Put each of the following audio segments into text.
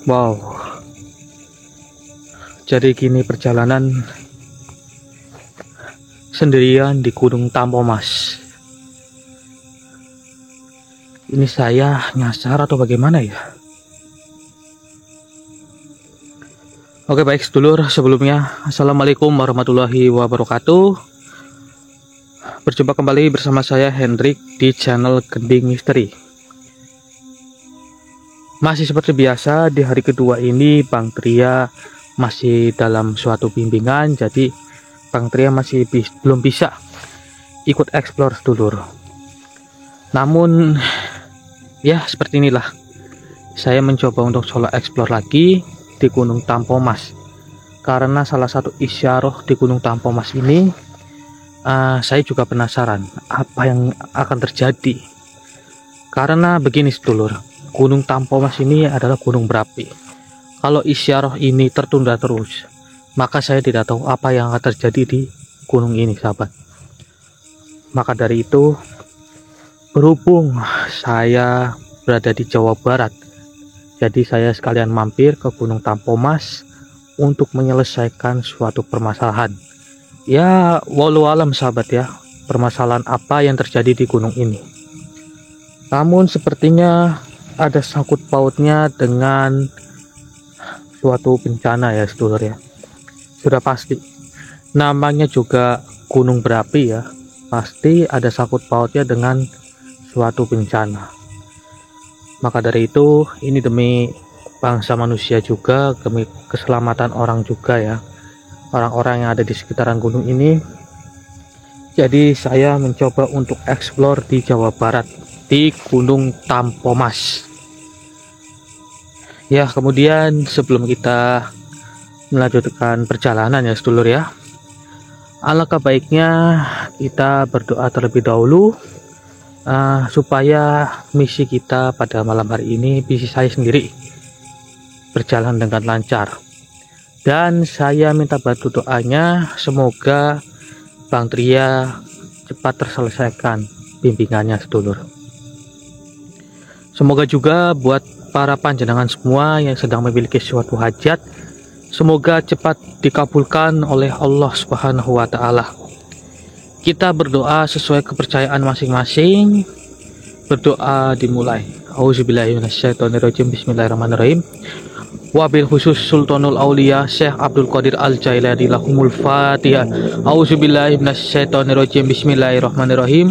Wow, jadi gini perjalanan sendirian di Gunung Tampomas. Ini saya nyasar atau bagaimana ya? Oke baik sedulur, sebelumnya Assalamualaikum warahmatullahi wabarakatuh. Berjumpa kembali bersama saya Hendrik di channel Gending Misteri. Masih seperti biasa, di hari kedua ini Bang Tria masih dalam suatu bimbingan, jadi Bang Tria masih belum bisa ikut explore sedulur. Namun ya seperti inilah, saya mencoba untuk solo explore lagi di Gunung Tampomas, karena salah satu isyarah di Gunung Tampomas ini saya juga penasaran apa yang akan terjadi. Karena begini sedulur, Gunung Tampomas ini adalah gunung berapi. Kalau isyarah ini tertunda terus, maka saya tidak tahu apa yang akan terjadi di gunung ini sahabat. Maka dari itu, berhubung saya berada di Jawa Barat, jadi saya sekalian mampir ke Gunung Tampomas untuk menyelesaikan suatu permasalahan. Ya walau alam sahabat ya, permasalahan apa yang terjadi di gunung ini. Namun sepertinya ada sangkut pautnya dengan suatu bencana ya sedulur ya. Sudah pasti, namanya juga gunung berapi ya, pasti ada sangkut pautnya dengan suatu bencana. Maka dari itu, ini demi bangsa manusia juga, demi keselamatan orang juga ya, orang-orang yang ada di sekitaran gunung ini. Jadi saya mencoba untuk explore di Jawa Barat, di Gunung Tampomas. Ya, kemudian sebelum kita melanjutkan perjalanan ya sedulur ya, alangkah baiknya kita berdoa terlebih dahulu supaya misi kita pada malam hari ini, misi saya sendiri, berjalan dengan lancar. Dan saya minta bantu doanya, semoga Bang Tria cepat terselesaikan bimbingannya sedulur. Semoga juga buat para panjenengan semua yang sedang memiliki suatu hajat, semoga cepat dikabulkan oleh Allah Subhanahu wa Ta'ala. Kita berdoa sesuai kepercayaan masing-masing. Berdoa dimulai. Auzubillahi minasyaitonirrajim. Bismillahirrahmanirrahim. Wabil khusus Sultanul Aulia Syekh Abdul Qadir Al-Jailani lahumul Fatihah. Auzubillahi minasyaitonirrajim. Bismillahirrahmanirrahim.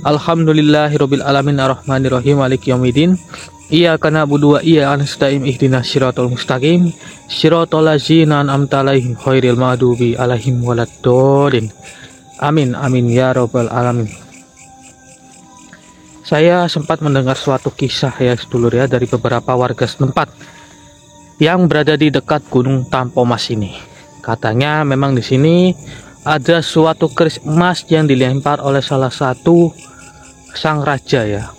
Alhamdulillahirabbil alamin arrahmanirrahim maliki yaumiddin. Iyyaka na'budu wa iyyaka nasta'in ihdinas siratal mustaqim siratal ladzina an'amta 'alaihim ghairil maghdubi 'alaihim waladdallin. Amin amin ya rabbal alamin. Saya sempat mendengar suatu kisah ya sedulur ya, dari beberapa warga setempat yang berada di dekat Gunung Tampomas ini. Katanya memang di sini ada suatu keris emas yang dilempar oleh salah satu sang raja ya.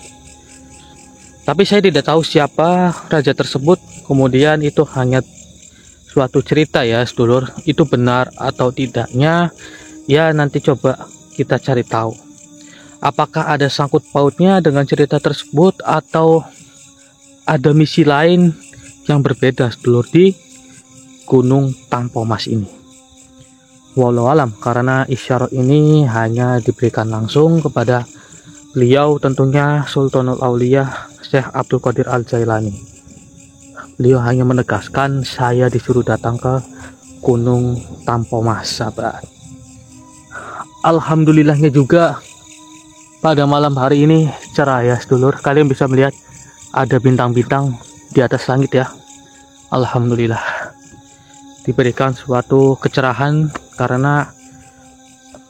Tapi saya tidak tahu siapa raja tersebut. Kemudian itu hanya suatu cerita ya sedulur. Itu benar atau tidaknya ya nanti coba kita cari tahu. Apakah ada sangkut pautnya dengan cerita tersebut, atau ada misi lain yang berbeda sedulur di Gunung Tampomas ini. Walau alam, karena isyarat ini hanya diberikan langsung kepada beliau, tentunya Sultanul Aulia Syekh Abdul Qadir Al-Jailani. Beliau hanya menegaskan saya disuruh datang ke Gunung Tampomas sahabat. Alhamdulillahnya juga pada malam hari ini cerah ya sedulur. Kalian bisa melihat ada bintang-bintang di atas langit ya. Alhamdulillah diberikan suatu kecerahan, karena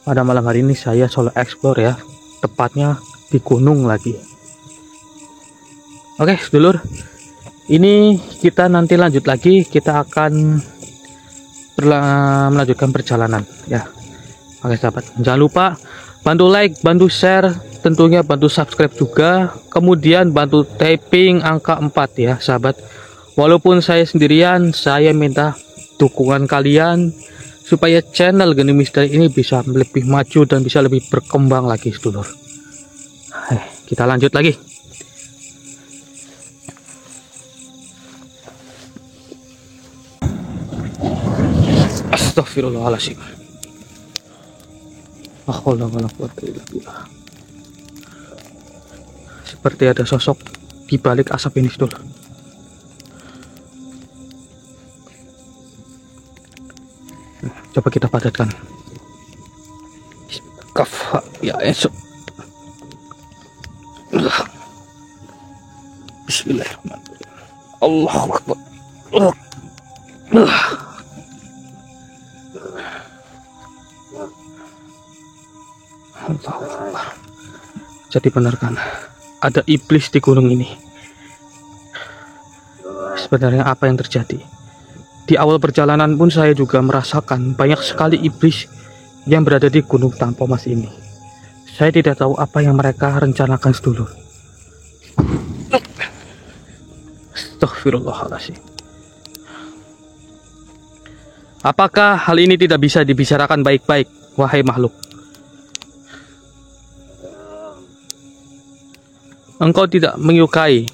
pada malam hari ini saya solo explore ya, tepatnya di gunung lagi. Oke sedulur, ini kita nanti lanjut lagi, kita akan melanjutkan perjalanan ya. Oke sahabat, jangan lupa bantu like, bantu share, tentunya bantu subscribe juga, kemudian bantu tapping angka 4 ya sahabat. Walaupun saya sendirian, saya minta dukungan kalian supaya channel Gending Misteri ini bisa lebih maju dan bisa lebih berkembang lagi sedulur. Kita lanjut lagi. Astagfirullahaladzim. La haula wala quwwata illa billah. Seperti ada sosok di balik asap ini, Dul. Coba kita padatkan. Kaf ya esok. Bismillahirrahmanirrahim. Allahu Akbar. Allahu Akbar. Jadi benar kan, ada iblis di gunung ini. Sebenarnya apa yang terjadi? Di awal perjalanan pun saya juga merasakan banyak sekali iblis yang berada di gunung Tampomas ini. Saya tidak tahu apa yang mereka rencanakan, sedulur. Astagfirullahaladzim. Apakah hal ini tidak bisa dibicarakan baik-baik, wahai makhluk? Engkau tidak menyukai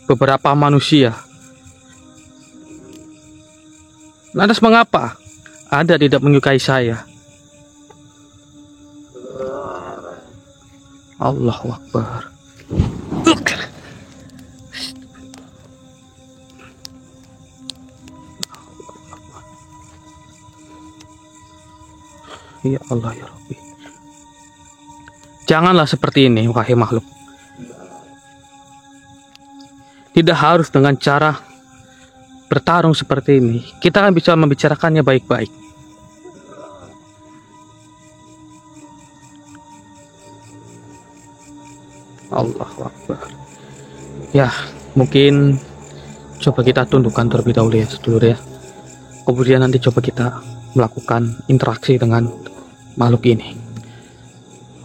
beberapa manusia. Lantas mengapa Anda tidak menyukai saya? Allahu Akbar. Ya Allah ya Rabbi. Janganlah seperti ini, wahai makhluk. Tidak harus dengan cara bertarung seperti ini. Kita kan bisa membicarakannya baik-baik. Allahu Akbar. Ya, mungkin coba kita tundukkan terlebih dahulu ya, sedulur ya. Kemudian nanti coba kita melakukan interaksi dengan makhluk ini.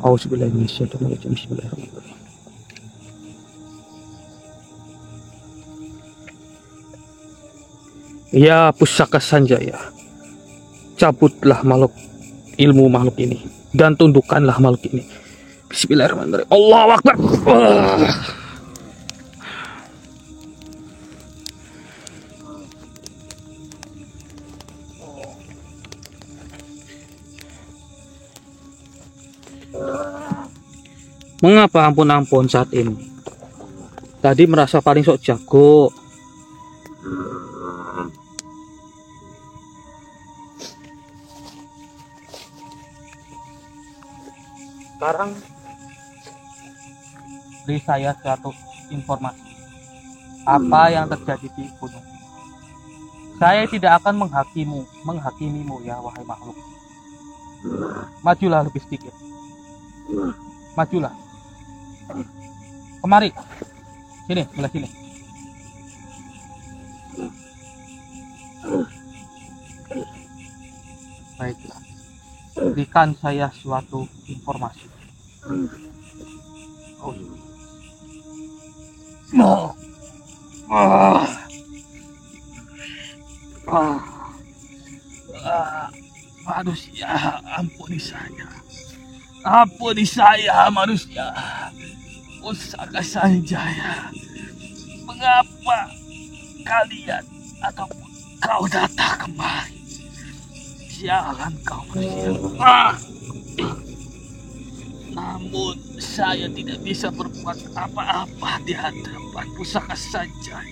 Auzubillahi minasyaitonirrajim. Bismillahirrahmanirrahim. Ya Pusaka Sanjaya, cabutlah ilmu makhluk ini dan tundukkanlah makhluk ini. Bismillahirrahmanirrahim. Allahu Akbar. Mengapa ampun-ampun saat ini? Tadi merasa paling sok jago. Sekarang beri saya suatu informasi apa yang terjadi di gunung. Saya tidak akan menghakimimu ya wahai makhluk. Majulah lebih sedikit. Majulah. Kemari. Sini, sebelah sini. Baiklah. Berikan saya suatu informasi. Oh. Manusia, ampuni saya. Ampuni saya, manusia. Pusaka Sanjaya. Mengapa kalian ataupun kau datang kemari? Sialan kau manusia. Namun saya tidak bisa berbuat apa-apa di hadapan Pusaka Sanjaya.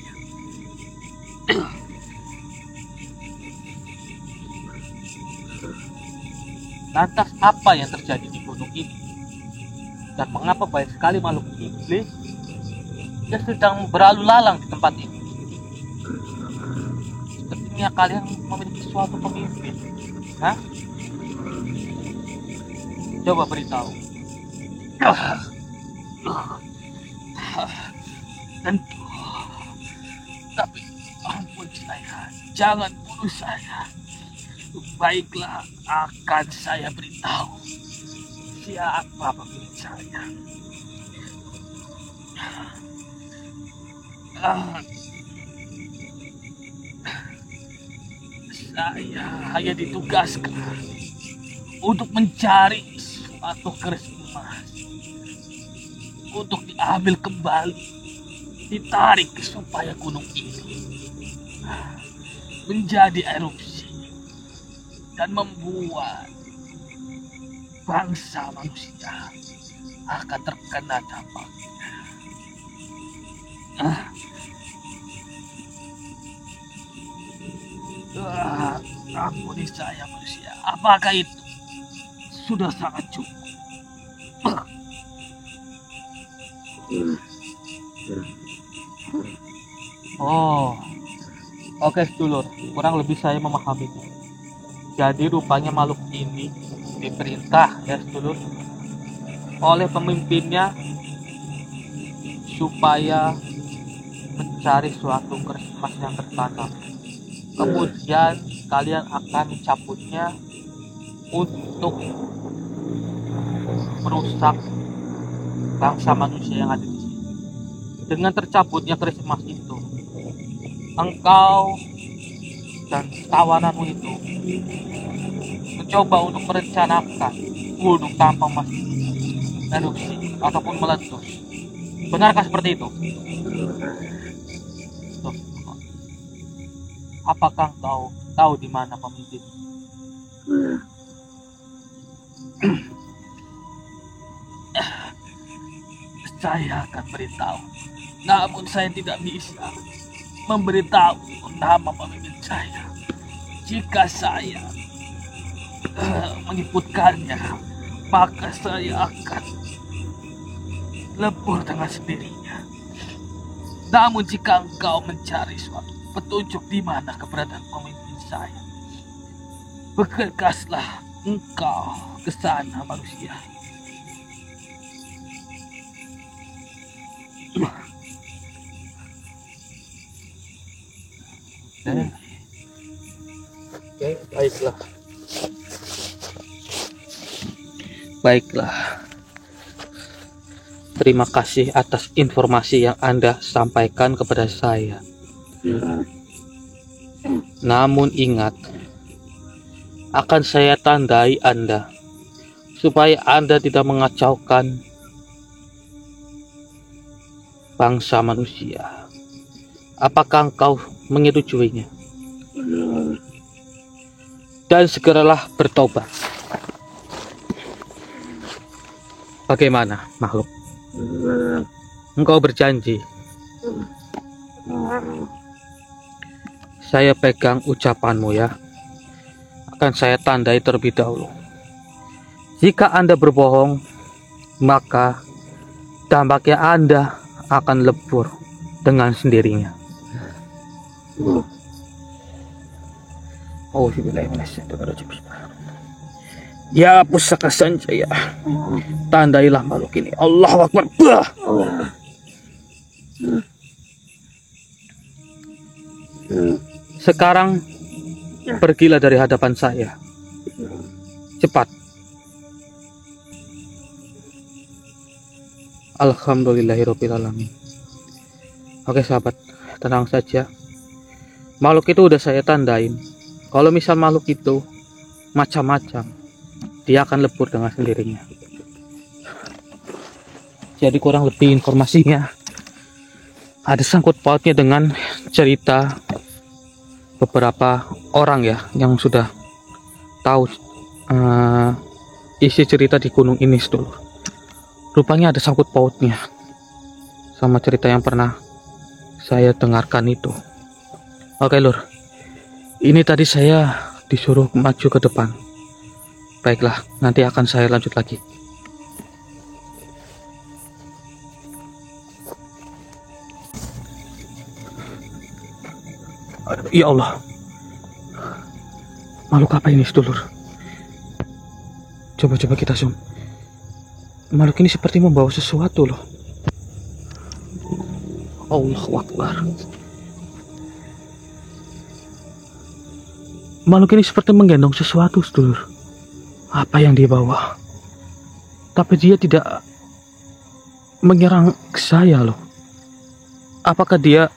Lantas apa yang terjadi di gunung ini? Dan mengapa banyak sekali makhluk iblis yang sedang berlalu lalang di tempat ini? Sepertinya kalian memiliki suatu pemimpin. Hah? Coba beritahu. Tentu. Tapi ampun saya, jangan bunuh saya. Baiklah, akan saya beritahu siapa pemimpin saya. Saya hanya ditugaskan untuk mencari suatu keris emas untuk diambil kembali, ditarik supaya gunung ini menjadi erupsi. dan membuat bangsa manusia akan terkena dampaknya. Ampuni saya manusia, apakah itu sudah sangat cukup? Oh, oke sedulur, kurang lebih saya memahaminya. Jadi rupanya makhluk ini diperintah ya sedulur oleh pemimpinnya supaya mencari suatu keris emas yang tertanam. Kemudian kalian akan mencabutnya untuk merusak bangsa manusia yang ada di sini. Dengan tercabutnya keris emas itu, engkau dan kawananmu itu mencoba untuk merencanakan gunung tanpa emas erupsi ataupun meletus. Benarkah seperti itu? Apakah engkau tahu di mana pemimpin? Saya akan beritahu, namun saya tidak bisa memberitahu nama pemimpin saya. Jika saya menyebutkannya, maka saya akan lebur dengan sendirinya. Namun jika engkau mencari suatu petunjuk di mana keberadaan pemimpin saya, bergegaslah engkau ke sana manusia. Oke, baiklah. Baiklah. Terima kasih atas informasi yang Anda sampaikan kepada saya. Namun ingat, akan saya tandai Anda supaya Anda tidak mengacaukan bangsa manusia. Apakah engkau menyetujuinya? Dan segeralah bertobat. Bagaimana, makhluk? Engkau berjanji? Saya pegang ucapanmu ya. Akan saya tandai terlebih dahulu. Jika Anda berbohong, maka dampaknya Anda akan lebur dengan sendirinya. Oh, ya pusaka Sanjaya, tandailah makhluk ini. Allahu Akbar. Sekarang pergilah dari hadapan saya. Cepat. Alhamdulillahirobbilalamin. Oke sahabat, tenang saja. Makhluk itu udah saya tandain. Kalau misal makhluk itu macam-macam, dia akan lebur dengan sendirinya. Jadi kurang lebih informasinya ada sangkut pautnya dengan cerita beberapa orang ya yang sudah tahu isi cerita di gunung ini sedulur. Rupanya ada sangkut pautnya sama cerita yang pernah saya dengarkan itu. Oke lur, ini tadi saya disuruh maju ke depan. Baiklah, nanti akan saya lanjut lagi. Ya Allah, makhluk apa ini sedulur? Coba kita zoom. Makhluk ini seperti membawa sesuatu loh. Allahu Akbar. Makhluk ini seperti menggendong sesuatu sedulur. Apa yang dia bawa? Tapi dia tidak menyerang saya loh. Apakah dia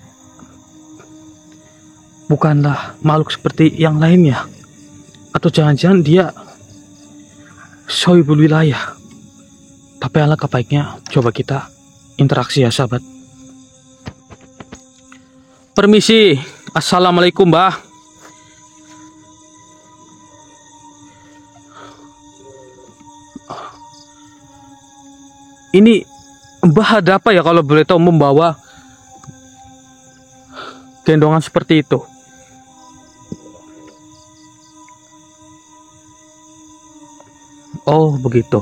bukanlah makhluk seperti yang lainnya? Atau jangan-jangan dia sohibul wilayah? Tapi alangkah baiknya coba kita interaksi ya sahabat. Permisi, assalamualaikum mbah. Ini Mbah ada apa ya kalau boleh tahu membawa gendongan seperti itu? Oh begitu.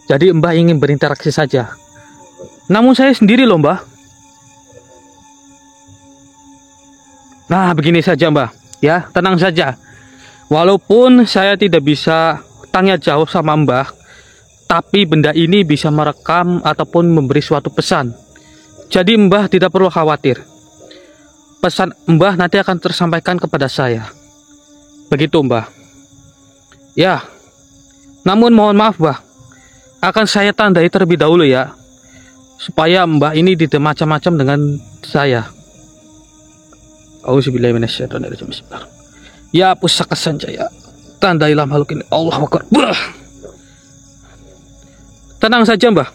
Jadi Mbah ingin berinteraksi saja. Namun saya sendiri loh Mbah. Nah begini saja Mbah. Ya tenang saja. Walaupun saya tidak bisa tanya jawab sama Mbah, tapi benda ini bisa merekam ataupun memberi suatu pesan. Jadi Mbah tidak perlu khawatir. Pesan Mbah nanti akan tersampaikan kepada saya. Begitu Mbah. Ya. Namun mohon maaf Mbah. Akan saya tandai terlebih dahulu ya. Supaya Mbah ini tidak macam-macam dengan saya. Auzubillahi minasyaitonirrajim. Bismillah. Ya pusaka sanjaya. Tandailah makhluk ini. Allahu Akbar. Tenang saja Mbah.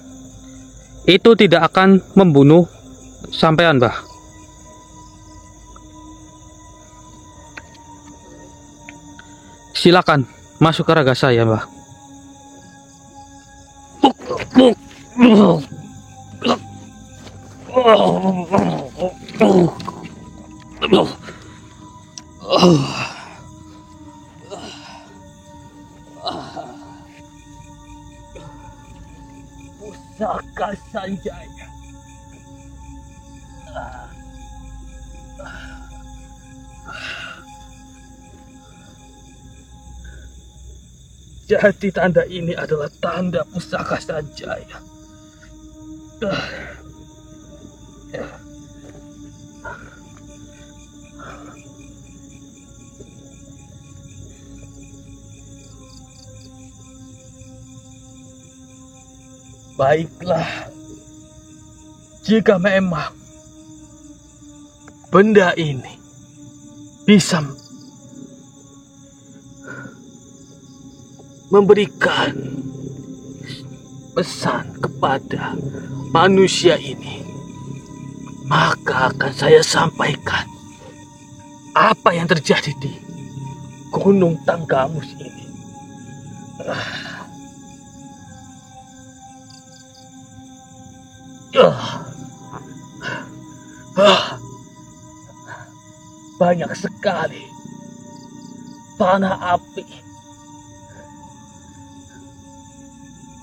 Itu tidak akan membunuh sampean Mbah. Silakan masuk ke raga saya Mbah. Pusaka Sanjaya. Jadi tanda ini adalah tanda pusaka Sanjaya. Baiklah, jika memang benda ini bisa memberikan pesan kepada manusia ini, maka akan saya sampaikan apa yang terjadi di Gunung Tanggamus ini. Banyak sekali panah api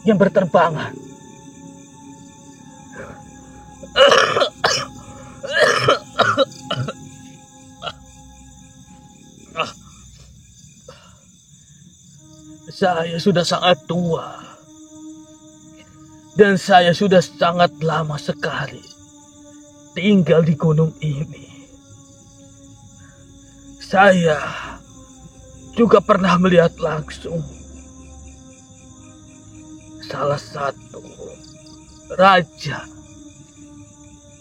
yang berterbangan. Saya sudah sangat tua dan saya sudah sangat lama sekali tinggal di gunung ini. Saya juga pernah melihat langsung salah satu raja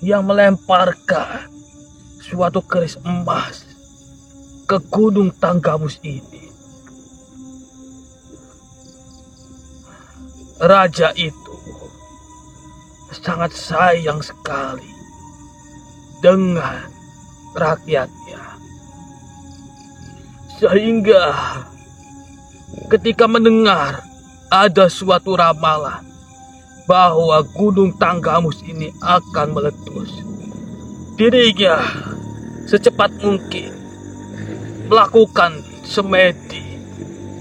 yang melemparkan suatu keris emas ke Gunung Tanggamus ini. Raja itu sangat sayang sekali dengan rakyatnya. Sehingga ketika mendengar ada suatu ramalan bahwa Gunung Tanggamus ini akan meletus, dirinya secepat mungkin melakukan semedi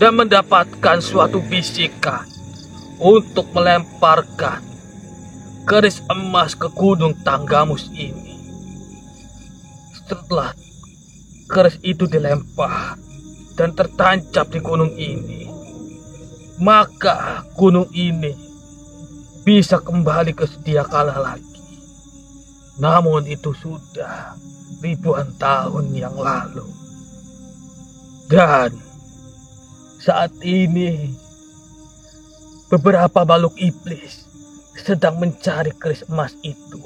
dan mendapatkan suatu bisikan untuk melemparkan keris emas ke Gunung Tanggamus ini. Setelah keris itu dilempar dan tertancap di gunung ini, maka gunung ini bisa kembali ke sedia kala lagi. Namun itu sudah ribuan tahun yang lalu. Dan saat ini beberapa makhluk iblis sedang mencari keris emas itu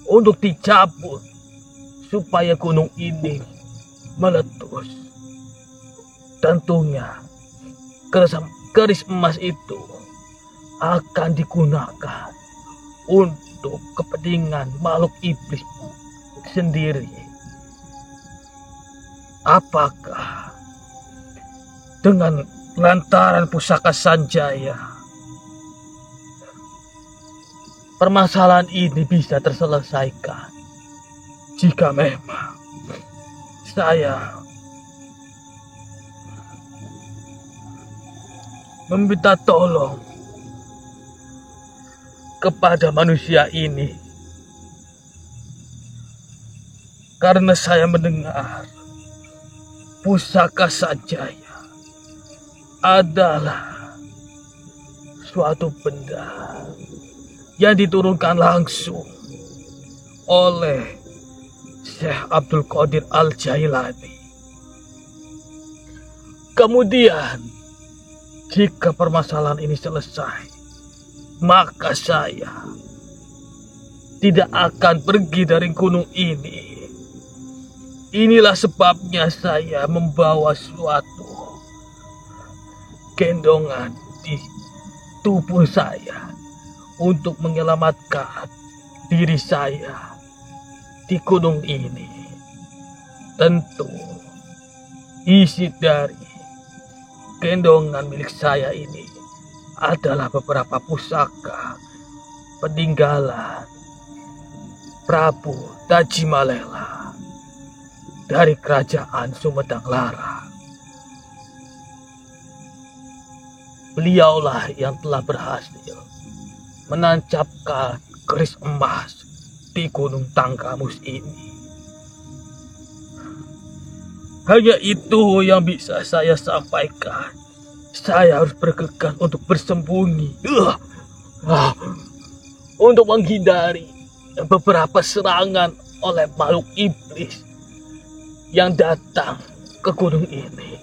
untuk dicabut supaya gunung ini meletus. Tentunya keris emas itu akan digunakan untuk kepentingan makhluk iblis sendiri. Apakah dengan lantaran pusaka Sanjaya permasalahan ini bisa terselesaikan jika memang saya meminta tolong kepada manusia ini, karena saya mendengar pusaka Sanjaya adalah suatu benda yang diturunkan langsung oleh Syekh Abdul Qadir Al-Jailani. Kemudian, jika permasalahan ini selesai, maka saya tidak akan pergi dari gunung ini. Inilah sebabnya saya membawa suatu gendongan di tubuh saya untuk menyelamatkan diri saya di gunung ini. Tentu isi dari gendongan milik saya ini adalah beberapa pusaka peninggalan Prabu Tajimalela dari kerajaan Sumedang Lara. Beliaulah yang telah berhasil menancapkan keris emas di Gunung Tanggamus ini. Hanya itu yang bisa saya sampaikan. Saya harus bergegas untuk bersembunyi, untuk menghindari beberapa serangan oleh makhluk iblis yang datang ke gunung ini.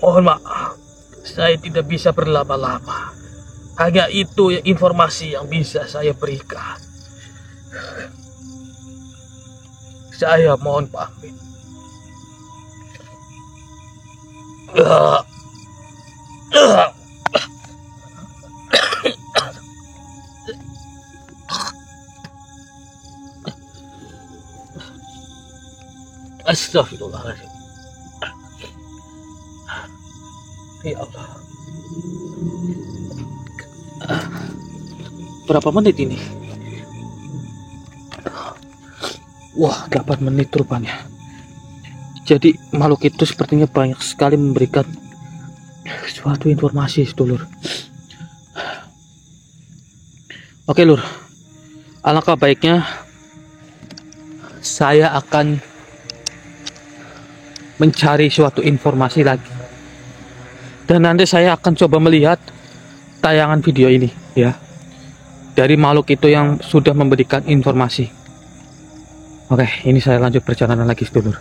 Mohon maaf, saya tidak bisa berlama-lama. Hanya itu informasi yang bisa saya berikan. Saya mohon pamit. Astagfirullahaladzim. Ya Allah. Berapa menit ini? Wah, 8 menit rupanya. Jadi makhluk itu sepertinya banyak sekali memberikan suatu informasi, sedulur. Oke, Lur. Alangkah baiknya saya akan mencari suatu informasi lagi. Dan nanti saya akan coba melihat tayangan video ini, ya. Dari makhluk itu yang sudah memberikan informasi. Oke, ini saya lanjut perjalanan lagi, sedulur.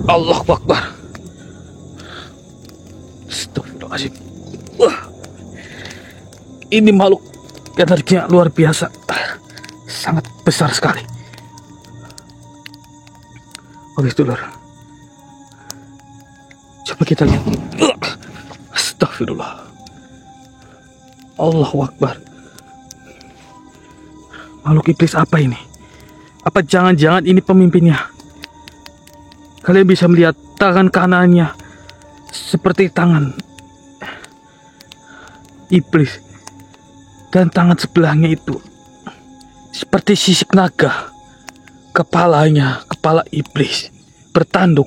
Allahu Akbar. Astagfirullahaladzim. Ini makhluk energinya luar biasa. Sangat besar sekali. Oke, sedulur. Coba kita lihat. Astagfirullah. Allahu Akbar. Makhluk iblis apa ini? Apa jangan-jangan ini pemimpinnya? Kalian bisa melihat tangan kanannya seperti tangan iblis, dan tangan sebelahnya itu seperti sisik naga. Kepalanya kepala iblis, bertanduk,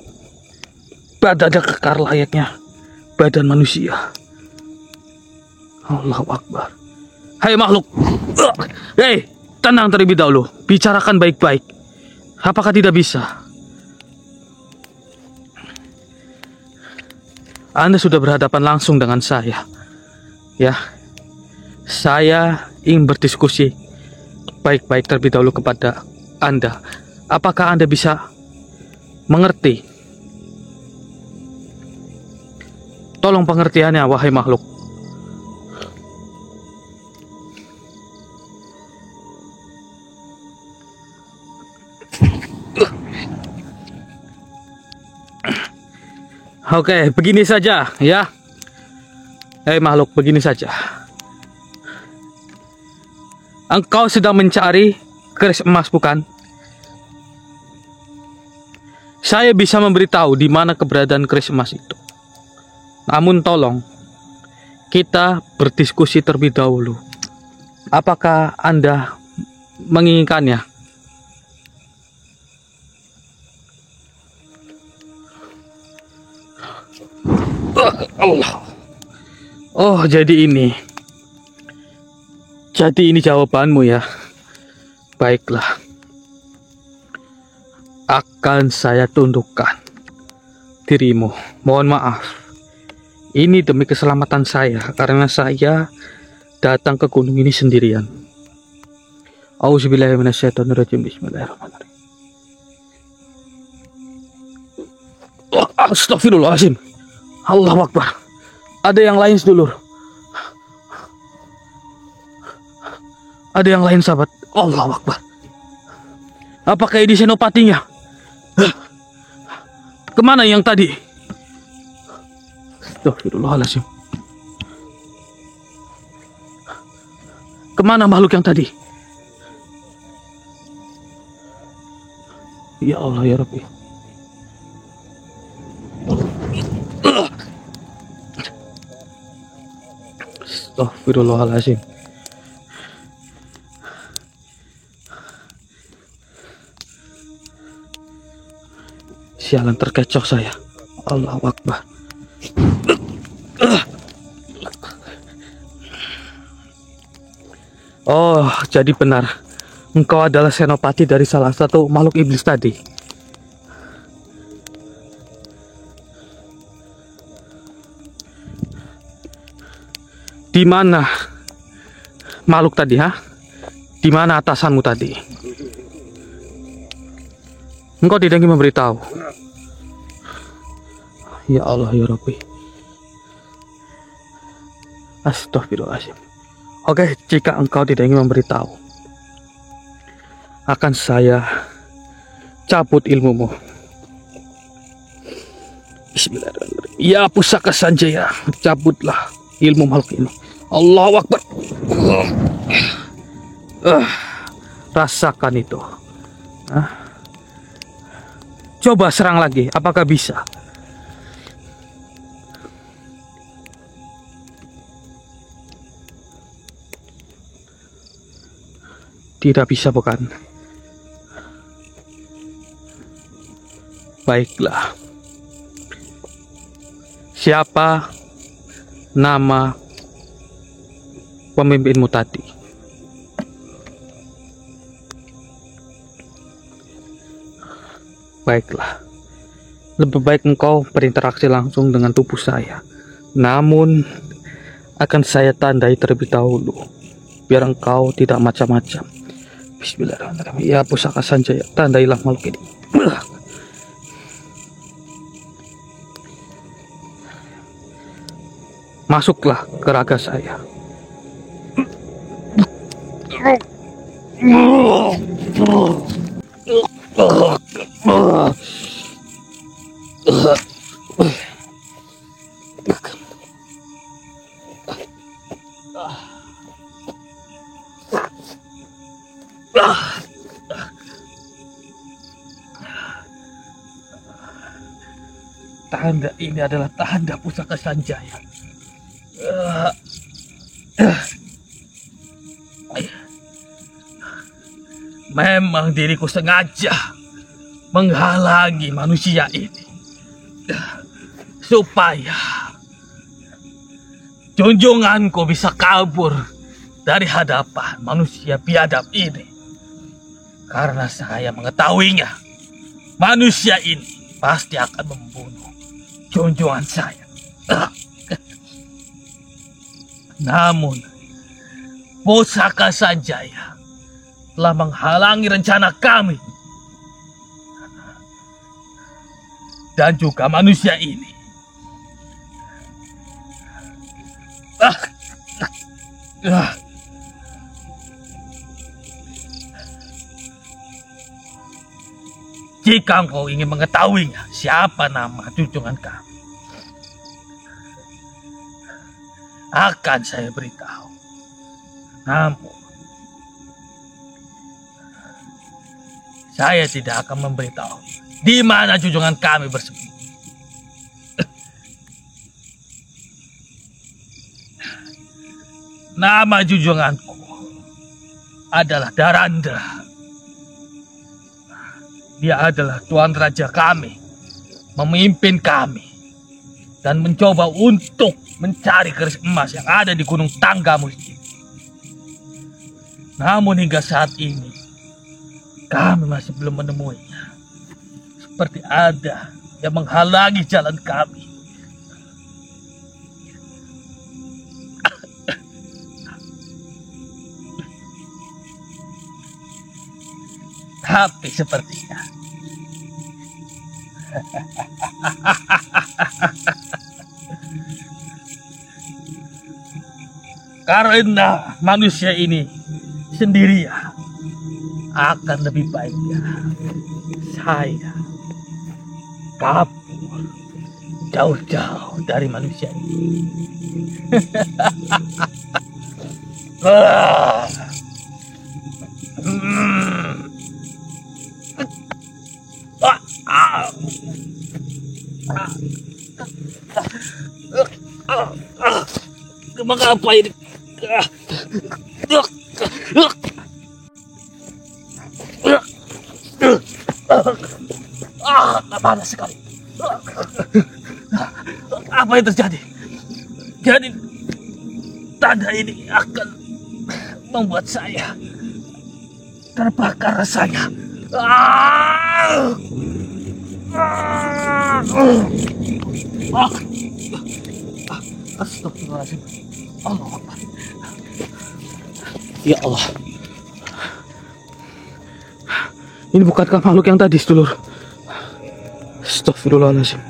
badannya kekar layaknya badan manusia. Allahu Akbar. Hai makhluk, hei, tenang terlebih dahulu, bicarakan baik-baik. Apakah tidak bisa? Anda sudah berhadapan langsung dengan saya, ya. Saya ingin berdiskusi baik-baik terlebih dahulu kepada Anda. Apakah Anda bisa mengerti? Tolong pengertiannya, wahai makhluk. Oke, begini saja, ya. Makhluk, begini saja. Engkau sedang mencari keris emas, bukan? Saya bisa memberitahu di mana keberadaan keris emas itu. Namun tolong, kita berdiskusi terlebih dahulu. Apakah Anda menginginkannya? Allah. Oh, jadi ini jawabanmu ya. Baiklah, akan saya tundukkan dirimu. Mohon maaf, ini demi keselamatan saya, karena saya datang ke gunung ini sendirian. Auzubillahiminasyaitonirrajim. Bismillahirrahmanirrahim. Astagfirullahaladzim. Allahu Akbar. Ada yang lain, sedulur. Ada yang lain, sahabat. Allahu Akbar. Apakah ini senopatinya? Kemana yang tadi? Astagfirullahaladzim. Kemana makhluk yang tadi? Ya Allah ya Rabbi. Astagfirullahaladzim. Sialan, terkecoh saya. Allahu Akbar. Oh, jadi benar. Engkau adalah senopati dari salah satu makhluk iblis tadi. Di mana makhluk tadi, ha? Di mana atasanmu tadi? Engkau tidak ingin memberitahu. Ya Allah ya Rabbi. Astagfirullahaladzim. Oke, jika engkau tidak ingin memberitahu, akan saya cabut ilmumu. Bismillahirrahmanirrahim. Ya pusaka Sanjaya, cabutlah ilmu makhluk ini. Allahu Akbar. Rasakan itu. Coba serang lagi, apakah bisa? Tidak bisa, bukan? Baiklah. Siapa nama pemimpinmu tadi? Baiklah. Lebih baik engkau berinteraksi langsung dengan tubuh saya. Namun akan saya tandai terlebih dahulu, biar engkau tidak macam-macam. Bismillahirrahmanirrahim. Ya pusaka Sanjaya, tandailah makhluk ini. Masuklah ke raga saya. Tanda ini adalah tanda pusaka Sanjaya. Memang diriku sengaja menghalangi manusia ini supaya junjunganku bisa kabur dari hadapan manusia biadab ini. Karena saya mengetahuinya, manusia ini pasti akan membunuh junjungan saya. Namun pusaka Sanjaya telah menghalangi rencana kami. Dan juga manusia ini. Jika engkau ingin mengetahuinya, siapa nama junjungan kami, akan saya beritahu. Namun saya tidak akan memberitahu di mana junjungan kami bersembunyi. Nama junjunganku adalah Darandra. Dia adalah Tuan Raja kami, memimpin kami, dan mencoba untuk mencari keris emas yang ada di Gunung Tanggamus ini. Namun hingga saat ini, kami masih belum menemuinya. Seperti ada yang menghalangi jalan kami. Tapi sepertinya karena manusia ini sendirian, akan lebih baiknya saya kabur jauh-jauh dari manusia ini. Mengapa ini? Panas sekali. Apa yang terjadi? Jadi tanda ini akan membuat saya terbakar rasanya. Astagfirullahaladzim. Allah Akbar. Ya Allah. Ini bukankah makhluk yang tadi, sedulur? Astagfirullahaladzim.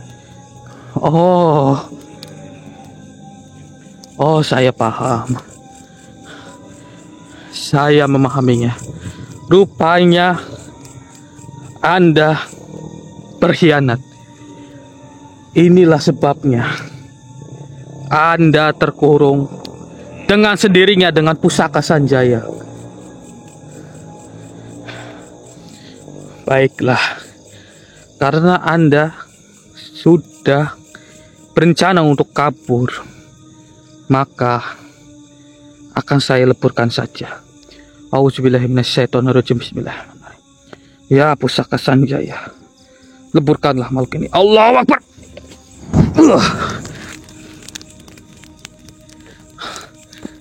Oh, saya paham. Saya memahaminya. Rupanya Anda berkhianat. Inilah sebabnya Anda terkurung dengan sendirinya dengan pusaka Sanjaya. Baiklah, karena Anda sudah berencana untuk kabur, maka akan saya leburkan saja. Auzubillahiminasyaitonirrajim. Bismillahirrahmanirrahim. Ya pusaka Sanjaya, leburkanlah makhluk ini. Allahu Akbar.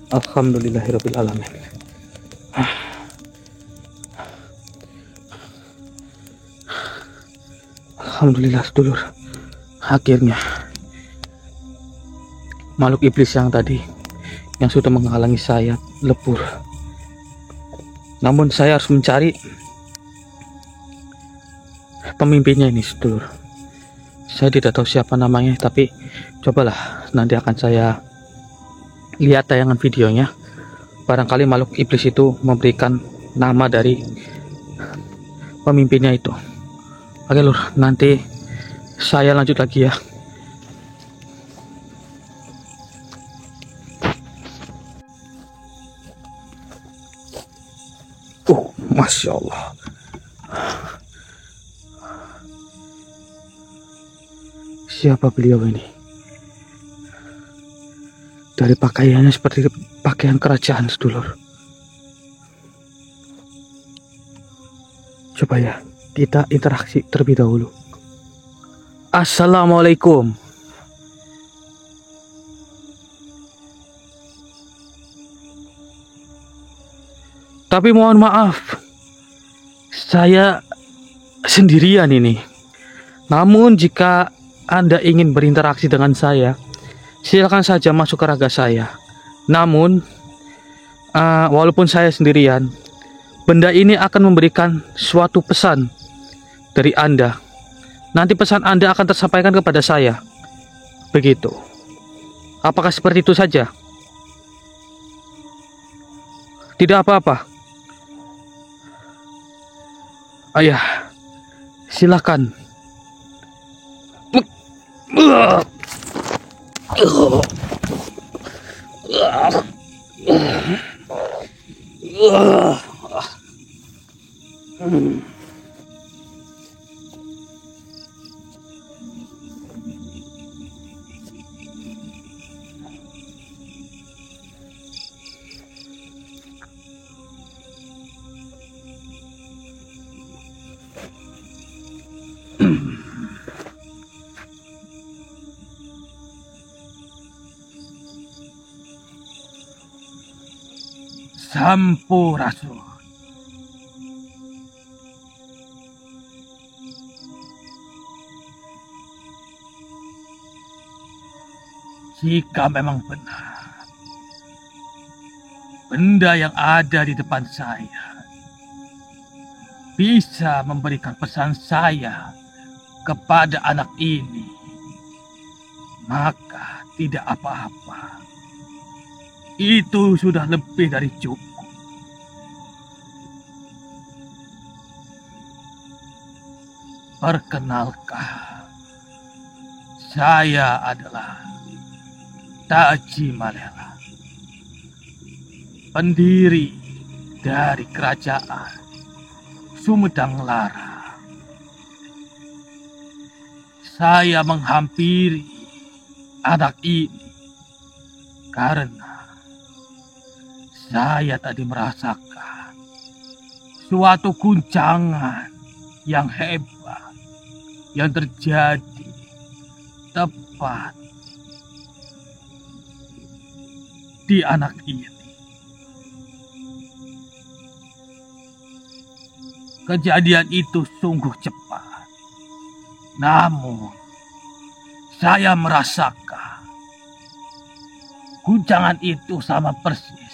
Alhamdulillahirabbil alamin. Alhamdulillah, sedulur. Akhirnya makhluk iblis yang tadi yang sudah menghalangi saya lebur. Namun saya harus mencari pemimpinnya ini, sedulur. Saya tidak tahu siapa namanya, tapi cobalah nanti akan saya lihat tayangan videonya. Barangkali makhluk iblis itu memberikan nama dari pemimpinnya itu. Oke lur, nanti saya lanjut lagi ya. Masya Allah. Siapa beliau ini? Dari pakaiannya seperti pakaian kerajaan, sedulur. Coba ya, kita interaksi terlebih dahulu. Assalamualaikum. Tapi mohon maaf, saya sendirian ini. Namun jika Anda ingin berinteraksi dengan saya, silakan saja masuk ke raga saya. Namun walaupun saya sendirian, benda ini akan memberikan suatu pesan dari Anda. Nanti pesan Anda akan tersampaikan kepada saya. Begitu. Apakah seperti itu saja? Tidak apa-apa. Ayah, silakan. Sampurasun. Jika memang benar benda yang ada di depan saya bisa memberikan pesan saya kepada anak ini, maka tidak apa-apa. Itu sudah lebih dari cukup. Perkenalkan, saya adalah Taji Malela, pendiri dari kerajaan Sumedang Lara. Saya menghampiri anak ini karena saya tadi merasakan suatu guncangan yang hebat yang terjadi tepat di anak ini. Kejadian itu sungguh cepat. Namun, saya merasakan guncangan itu sama persis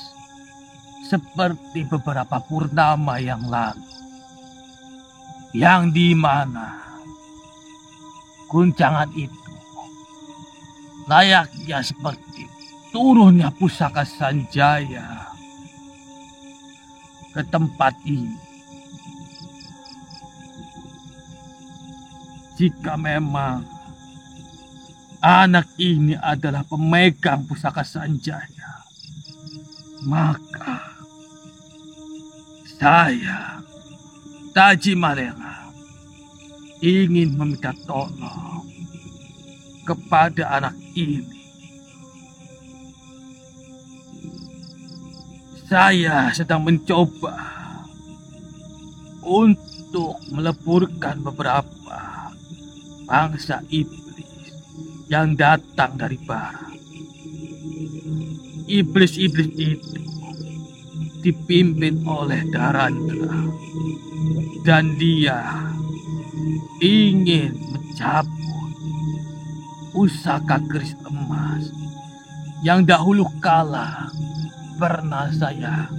seperti beberapa purnama yang lalu. Yang di mana guncangan itu layaknya seperti turunnya pusaka Sanjaya ke tempat ini. Jika memang anak ini adalah pemegang pusaka Sanjaya, maka saya, Taji Malela, ingin meminta tolong kepada anak ini. Saya sedang mencoba untuk meleburkan beberapa bangsa iblis yang datang dari barat. Iblis-iblis itu dipimpin oleh Darandra, dan dia ingin mencabut pusaka keris emas yang dahulu kala pernah saya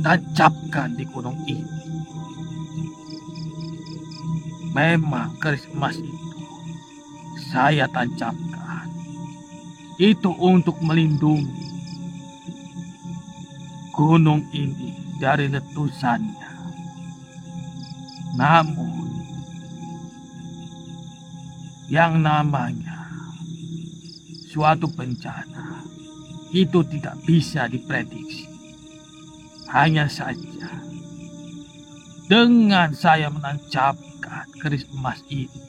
tancapkan di gunung ini. Memang keris emas itu saya tancapkan itu untuk melindungi gunung ini dari letusannya. Namun yang namanya suatu bencana itu tidak bisa diprediksi. Hanya saja dengan saya menancapkan keris emas ini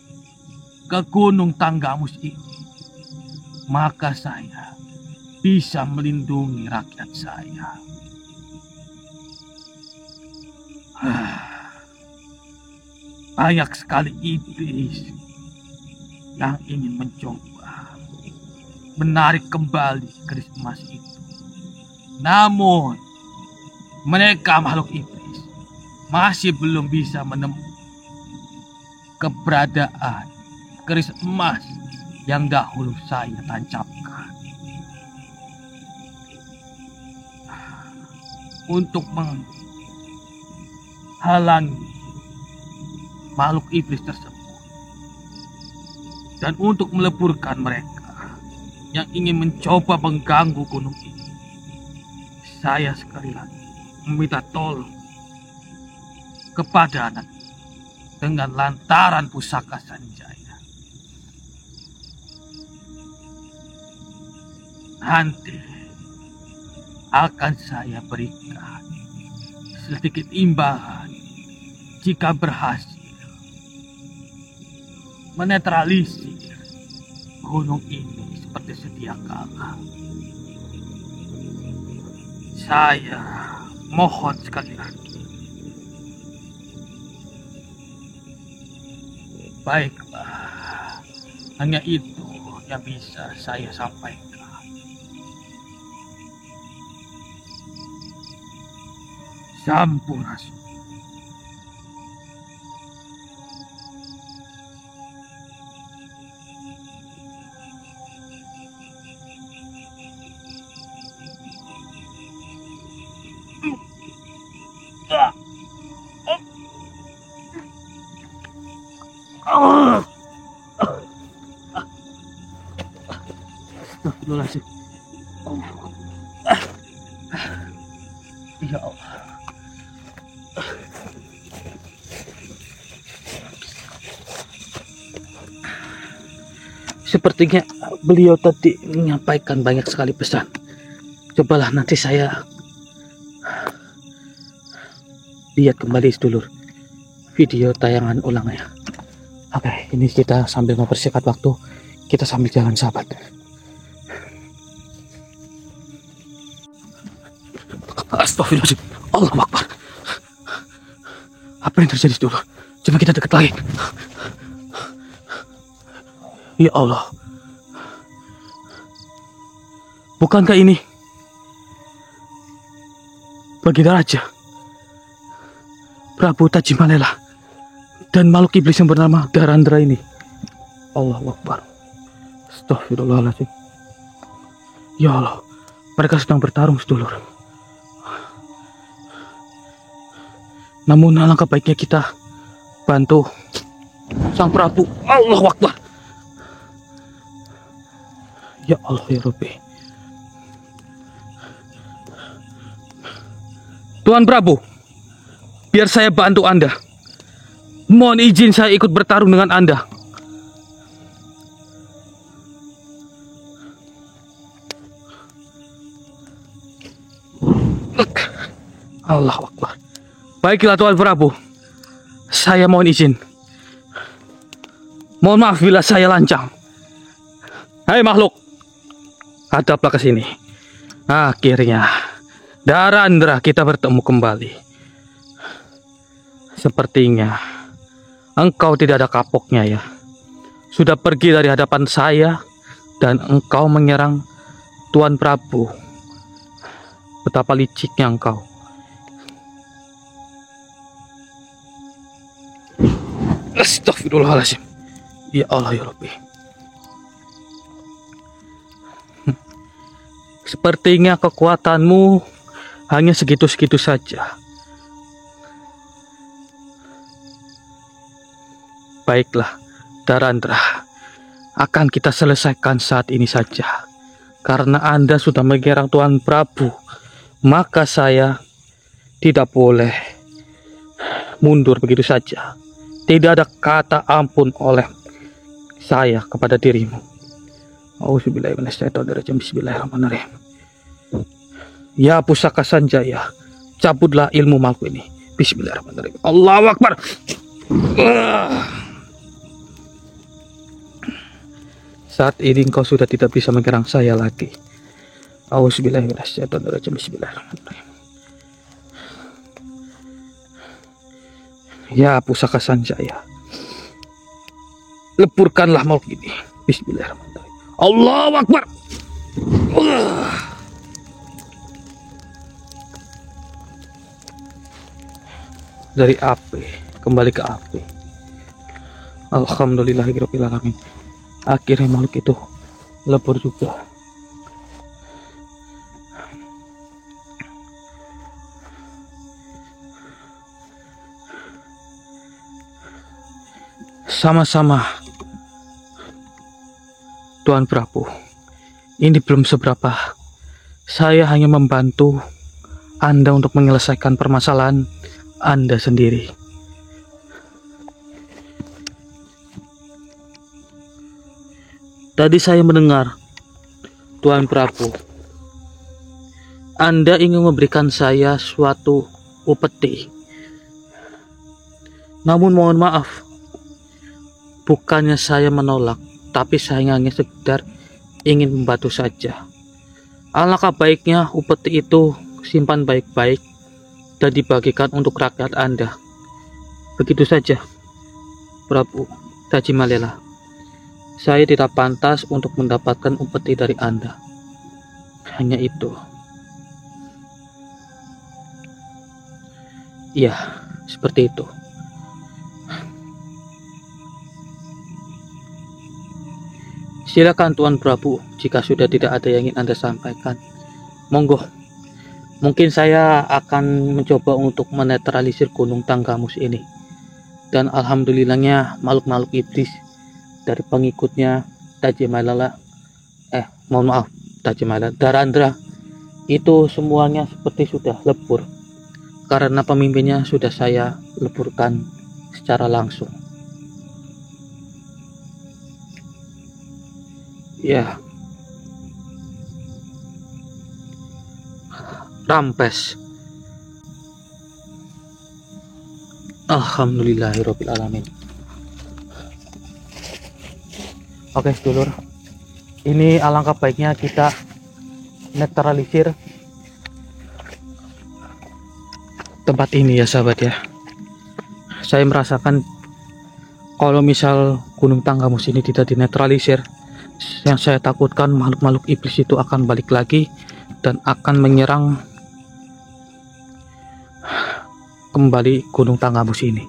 ke gunung Tanggamus ini, maka saya bisa melindungi rakyat saya. Banyak sekali iblis yang ingin mencoba menarik kembali keris emas itu. Namun, mereka makhluk iblis masih belum bisa menemukan keberadaan keris emas yang dahulu saya tancapkan. Untuk menghalangi makhluk iblis tersebut dan untuk meleburkan mereka yang ingin mencoba mengganggu gunung ini, saya sekali lagi meminta tolong kepada anak ini dengan lantaran pusaka Sanjaya. Nanti akan saya berikan sedikit imbalan jika berhasil menetralisir gunung ini seperti sedia kala. Saya mohon sekali lagi. Baiklah, hanya itu yang bisa saya sampaikan. Sampurasun. Astagfirullahaladzim. Ya Allah. Sepertinya beliau tadi menyampaikan banyak sekali pesan. Cobalah nanti saya lihat kembali sedulur video tayangan ulangnya. Oke, ini kita sambil mempersingkat waktu, kita sambil jalan sahabat. Astagfirullahaladzim. Allah Akbar. Apa yang terjadi dulu? Coba kita dekat lagi. Ya Allah. Bukankah ini Baginda Raja Prabu Tajimalela dan makhluk iblis yang bernama Darandra ini? Allahu Akbar. Astagfirullahaladzim. Ya Allah, mereka sedang bertarung sedulur. Namun alangkah baiknya kita bantu Sang Prabu. Allahu Akbar. Ya Allah ya Rabbi. Tuan Prabu, biar saya bantu Anda. Mohon izin saya ikut bertarung dengan Anda. Allahu Akbar. Baiklah Tuan Prabu, saya mohon izin. Mohon maaf bila saya lancang. Hai makhluk, hadaplah ke sini. Akhirnya Darandra, kita bertemu kembali. Sepertinya engkau tidak ada kapoknya ya. Sudah pergi dari hadapan saya dan engkau menyerang Tuan Prabu. Betapa liciknya engkau. Astagfirullahaladzim. Ya Allah ya Rabbi. Sepertinya kekuatanmu hanya segitu-segitu saja. Baiklah, Darandra, akan kita selesaikan saat ini saja. Karena Anda sudah menyerang Tuan Prabu, maka saya tidak boleh mundur begitu saja. Tidak ada kata ampun oleh saya kepada dirimu. Auzubillahiminasyaitonirrajim. Bismillahirrahmanirrahim. Ya pusaka Sanjaya, cabutlah ilmu malku ini. Bismillahirrahmanirrahim. Allahu Akbar. Saat ini engkau sudah tidak bisa menyerang saya lagi. Auzubillahiminasyaitonirrajim. Bismillahirrahmanirrahim. Ya pusaka Sanjaya, leburkanlah makhluk ini. Bismillahirrahmanirrahim. Allahu Akbar. Dari api kembali ke api. Alhamdulillahirabbil alamin. Akhirnya makhluk itu lebur juga. Sama-sama Tuan Prabu. Ini belum seberapa. Saya hanya membantu Anda untuk menyelesaikan permasalahan Anda sendiri. Tadi saya mendengar Tuan Prabu, Anda ingin memberikan saya suatu upeti. Namun mohon maaf, bukannya saya menolak, tapi saya hanya sekedar ingin membantu saja. Alangkah baiknya upeti itu simpan baik-baik dan dibagikan untuk rakyat Anda. Begitu saja, Prabu Tajimalela. Saya tidak pantas untuk mendapatkan upeti dari Anda. Hanya itu. Iya, seperti itu. Silakan Tuan Prabu, jika sudah tidak ada yang ingin Anda sampaikan, monggo. Mungkin saya akan mencoba untuk menetralisir Gunung Tanggamus ini. Dan alhamdulillahnya makhluk-makhluk iblis dari pengikutnya Tajimalala, mohon maaf, Tajimalala, Darandra, itu semuanya seperti sudah lebur. Karena pemimpinnya sudah saya leburkan secara langsung. Ya, rampes. Alhamdulillahirabbil alamin. Oke, sedulur. Ini alangkah baiknya kita netralisir tempat ini ya sahabat ya. Saya merasakan kalau misal Gunung Tanggamus ini tidak dinetralisir, yang saya takutkan makhluk-makhluk iblis itu akan balik lagi dan akan menyerang kembali Gunung Tanggamus ini.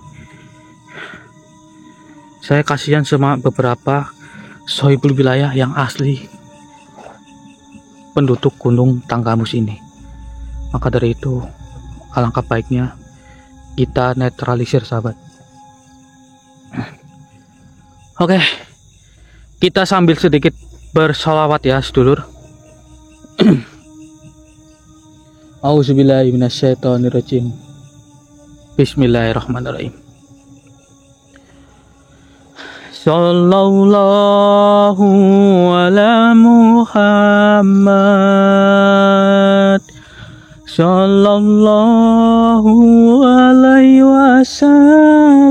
Saya kasihan sama beberapa sohibul wilayah yang asli penduduk Gunung Tanggamus ini. Maka dari itu alangkah baiknya kita netralisir sahabat. Oke, kita sambil sedikit bersolawat ya sedulur. Auzubillahi minasyaitonirrajim. Bismillahirrahmanirrahim. Sallallahu ala Muhammad, sallallahu alaihi wasallam,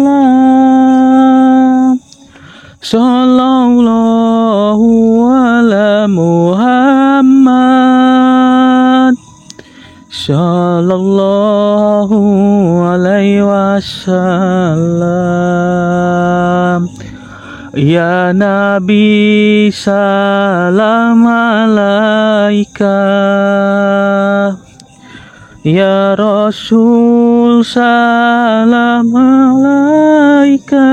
sallallahu ala Muhammad, sallallahu alaihi wasallam. Ya Nabi salam alaika, ya Rasul salam alaika,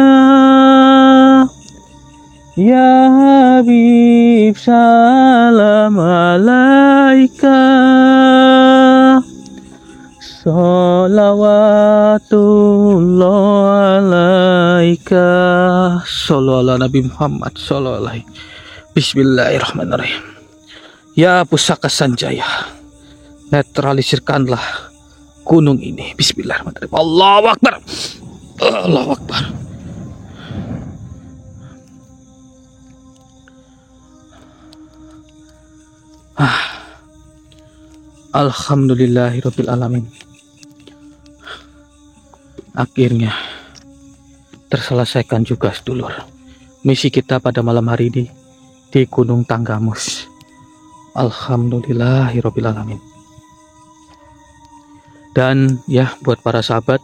ya Habib salam alaika, sholawatullah alaika, shollu ala Nabi Muhammad shollallahu alaihi. Bismillahirrahmanirrahim. Ya Pusaka Sanjaya, netralisirkanlah gunung ini. Bismillahirrahmanirrahim. Allahu Akbar, Allahu Akbar. Alhamdulillahirabbil alamin. Akhirnya terselesaikan juga sedulur misi kita pada malam hari ini di Gunung Tanggamus. Alhamdulillahirabbil alamin. Dan ya buat para sahabat,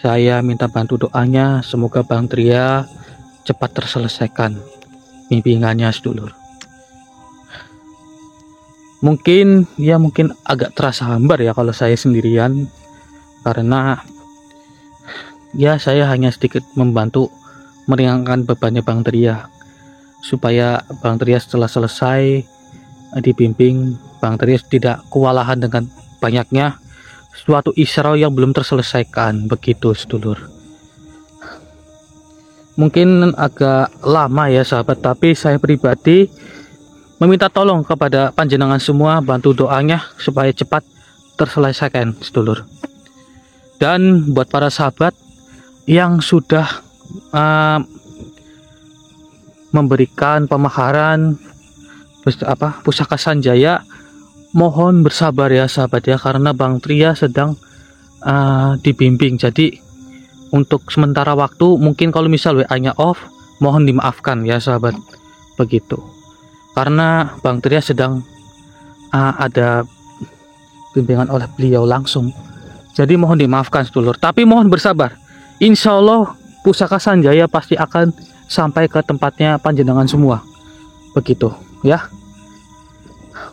saya minta bantu doanya semoga Bang Tria cepat terselesaikan bimbingannya sedulur. Mungkin agak terasa hambar ya kalau saya sendirian, karena ya saya hanya sedikit membantu meringankan bebannya Bang Tria, supaya Bang Tria setelah selesai dibimbing, Bang Tria tidak kewalahan dengan banyaknya suatu isra yang belum terselesaikan, begitu sedulur. Mungkin agak lama ya sahabat, tapi saya pribadi meminta tolong kepada panjenengan semua bantu doanya supaya cepat terselesaikan sedulur. Dan buat para sahabat yang sudah memberikan pemaharan Pusaka Sanjaya, mohon bersabar ya sahabat ya, karena Bang Tria sedang dibimbing. Jadi untuk sementara waktu mungkin kalau misal WA-nya off, mohon dimaafkan ya sahabat, begitu. Karena Bang Tria sedang ada bimbingan oleh beliau langsung, jadi mohon dimaafkan sedulur, tapi mohon bersabar. Insya Allah Pusaka Sanjaya pasti akan sampai ke tempatnya panjenengan semua, begitu ya.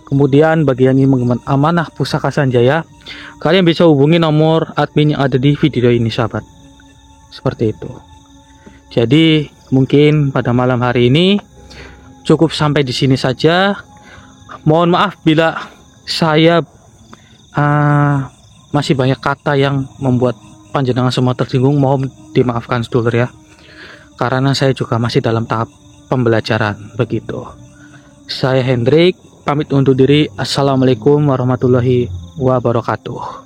Kemudian bagi yang ingin mengembang amanah Pusaka Sanjaya, kalian bisa hubungi nomor admin yang ada di video ini sahabat. Seperti itu. Jadi mungkin pada malam hari ini cukup sampai di sini saja. Mohon maaf bila saya masih banyak kata yang membuat panjenengan semua tersinggung. Mohon dimaafkan sedulur ya, karena saya juga masih dalam tahap pembelajaran begitu. Saya Hendrik pamit undur diri. Assalamualaikum warahmatullahi wabarakatuh.